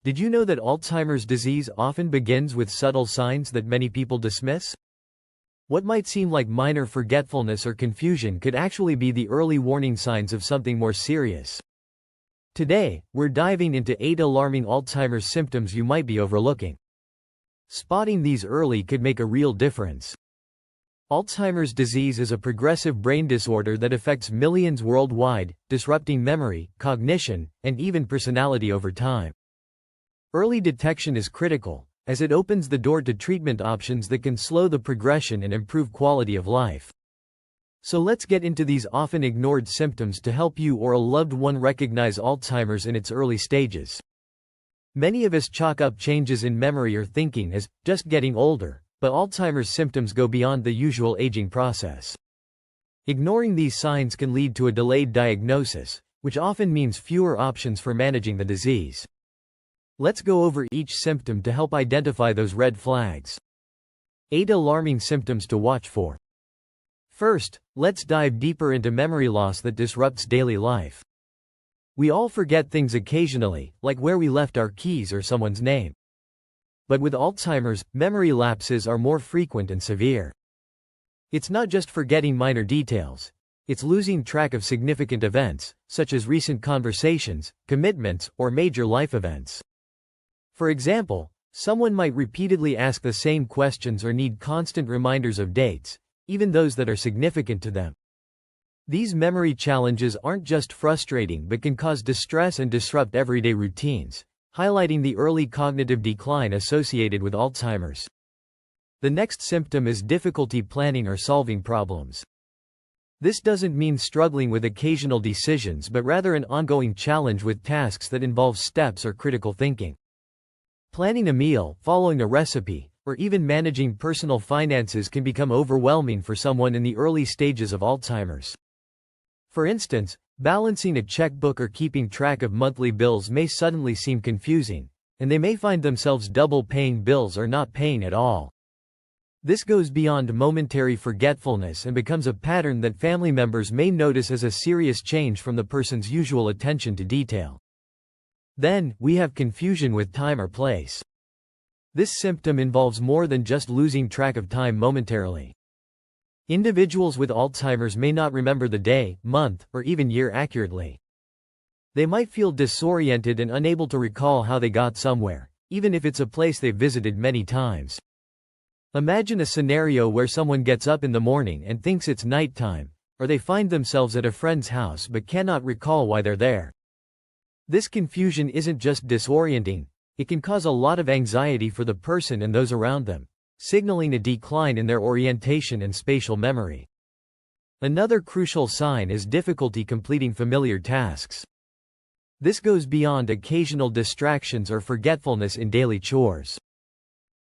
Did you know that Alzheimer's disease often begins with subtle signs that many people dismiss? What might seem like minor forgetfulness or confusion could actually be the early warning signs of something more serious. Today, we're diving into 8 alarming Alzheimer's symptoms you might be overlooking. Spotting these early could make a real difference. Alzheimer's disease is a progressive brain disorder that affects millions worldwide, disrupting memory, cognition, and even personality over time. Early detection is critical, as it opens the door to treatment options that can slow the progression and improve quality of life. So let's get into these often ignored symptoms to help you or a loved one recognize Alzheimer's in its early stages. Many of us chalk up changes in memory or thinking as just getting older, but Alzheimer's symptoms go beyond the usual aging process. Ignoring these signs can lead to a delayed diagnosis, which often means fewer options for managing the disease. Let's go over each symptom to help identify those red flags. 8 alarming symptoms to watch for. First, let's dive deeper into memory loss that disrupts daily life. We all forget things occasionally, like where we left our keys or someone's name. But with Alzheimer's, memory lapses are more frequent and severe. It's not just forgetting minor details, it's losing track of significant events, such as recent conversations, commitments, or major life events. For example, someone might repeatedly ask the same questions or need constant reminders of dates, even those that are significant to them. These memory challenges aren't just frustrating but can cause distress and disrupt everyday routines, highlighting the early cognitive decline associated with Alzheimer's. The next symptom is difficulty planning or solving problems. This doesn't mean struggling with occasional decisions but rather an ongoing challenge with tasks that involve steps or critical thinking. Planning a meal, following a recipe, or even managing personal finances can become overwhelming for someone in the early stages of Alzheimer's. For instance, balancing a checkbook or keeping track of monthly bills may suddenly seem confusing, and they may find themselves double paying bills or not paying at all. This goes beyond momentary forgetfulness and becomes a pattern that family members may notice as a serious change from the person's usual attention to detail. Then, we have confusion with time or place. This symptom involves more than just losing track of time momentarily. Individuals with Alzheimer's may not remember the day, month, or even year accurately. They might feel disoriented and unable to recall how they got somewhere, even if it's a place they've visited many times. Imagine a scenario where someone gets up in the morning and thinks it's nighttime, or they find themselves at a friend's house but cannot recall why they're there. This confusion isn't just disorienting, it can cause a lot of anxiety for the person and those around them, signaling a decline in their orientation and spatial memory. Another crucial sign is difficulty completing familiar tasks. This goes beyond occasional distractions or forgetfulness in daily chores.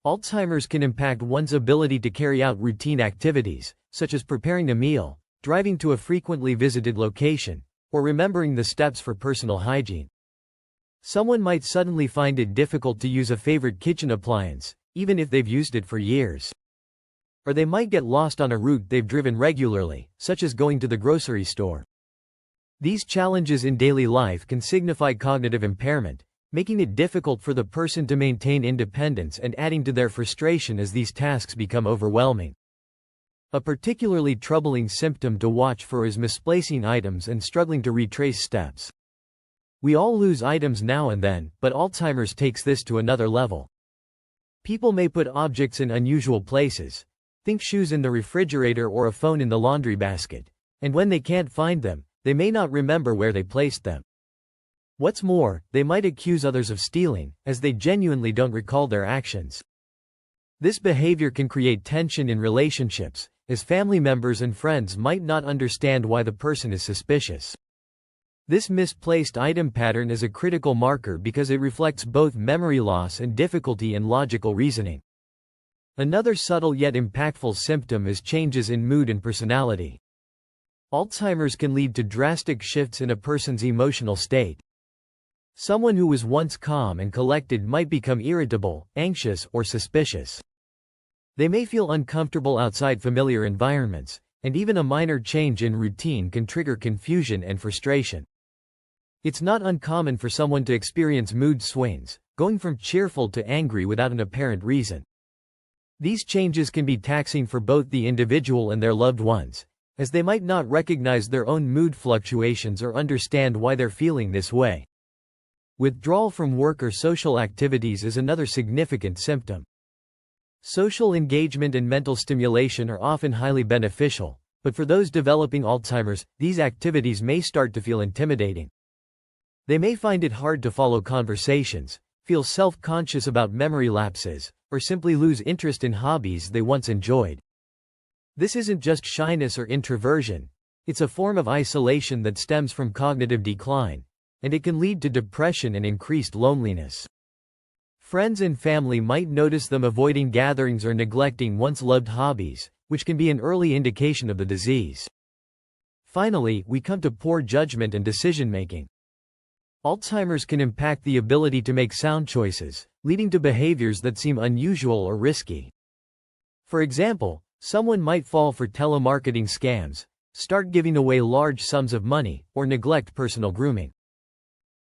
Alzheimer's can impact one's ability to carry out routine activities, such as preparing a meal, driving to a frequently visited location, or remembering the steps for personal hygiene. Someone might suddenly find it difficult to use a favorite kitchen appliance, even if they've used it for years. Or they might get lost on a route they've driven regularly, such as going to the grocery store. These challenges in daily life can signify cognitive impairment, making it difficult for the person to maintain independence and adding to their frustration as these tasks become overwhelming. A particularly troubling symptom to watch for is misplacing items and struggling to retrace steps. We all lose items now and then, but Alzheimer's takes this to another level. People may put objects in unusual places, think shoes in the refrigerator or a phone in the laundry basket, and when they can't find them, they may not remember where they placed them. What's more, they might accuse others of stealing, as they genuinely don't recall their actions. This behavior can create tension in relationships, as family members and friends might not understand why the person is suspicious. This misplaced item pattern is a critical marker because it reflects both memory loss and difficulty in logical reasoning. Another subtle yet impactful symptom is changes in mood and personality. Alzheimer's can lead to drastic shifts in a person's emotional state. Someone who was once calm and collected might become irritable, anxious, or suspicious. They may feel uncomfortable outside familiar environments, and even a minor change in routine can trigger confusion and frustration. It's not uncommon for someone to experience mood swings, going from cheerful to angry without an apparent reason. These changes can be taxing for both the individual and their loved ones, as they might not recognize their own mood fluctuations or understand why they're feeling this way. Withdrawal from work or social activities is another significant symptom. Social engagement and mental stimulation are often highly beneficial, but for those developing Alzheimer's, these activities may start to feel intimidating. They may find it hard to follow conversations, feel self-conscious about memory lapses, or simply lose interest in hobbies they once enjoyed. This isn't just shyness or introversion, it's a form of isolation that stems from cognitive decline, and it can lead to depression and increased loneliness. Friends and family might notice them avoiding gatherings or neglecting once loved hobbies, which can be an early indication of the disease. Finally, we come to poor judgment and decision-making. Alzheimer's can impact the ability to make sound choices, leading to behaviors that seem unusual or risky. For example, someone might fall for telemarketing scams, start giving away large sums of money, or neglect personal grooming.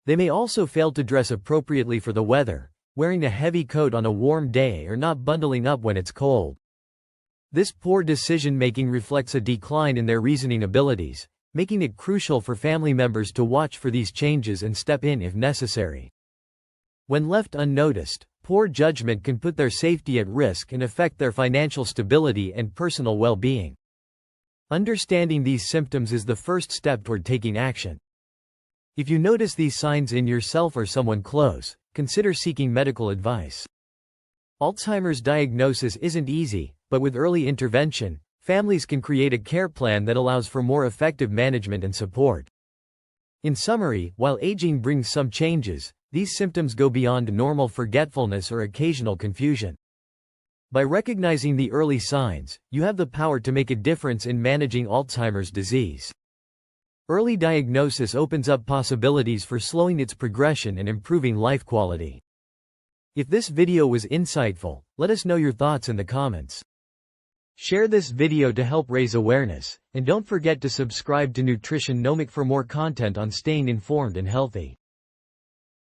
They may also fail to dress appropriately for the weather, wearing a heavy coat on a warm day or not bundling up when it's cold. This poor decision-making reflects a decline in their reasoning abilities, making it crucial for family members to watch for these changes and step in if necessary. When left unnoticed, poor judgment can put their safety at risk and affect their financial stability and personal well-being. Understanding these symptoms is the first step toward taking action. If you notice these signs in yourself or someone close, consider seeking medical advice. Alzheimer's diagnosis isn't easy, but with early intervention, families can create a care plan that allows for more effective management and support. In summary, while aging brings some changes, these symptoms go beyond normal forgetfulness or occasional confusion. By recognizing the early signs, you have the power to make a difference in managing Alzheimer's disease. Early diagnosis opens up possibilities for slowing its progression and improving life quality. If this video was insightful, let us know your thoughts in the comments. Share this video to help raise awareness, and don't forget to subscribe to Nutrition Nomic for more content on staying informed and healthy.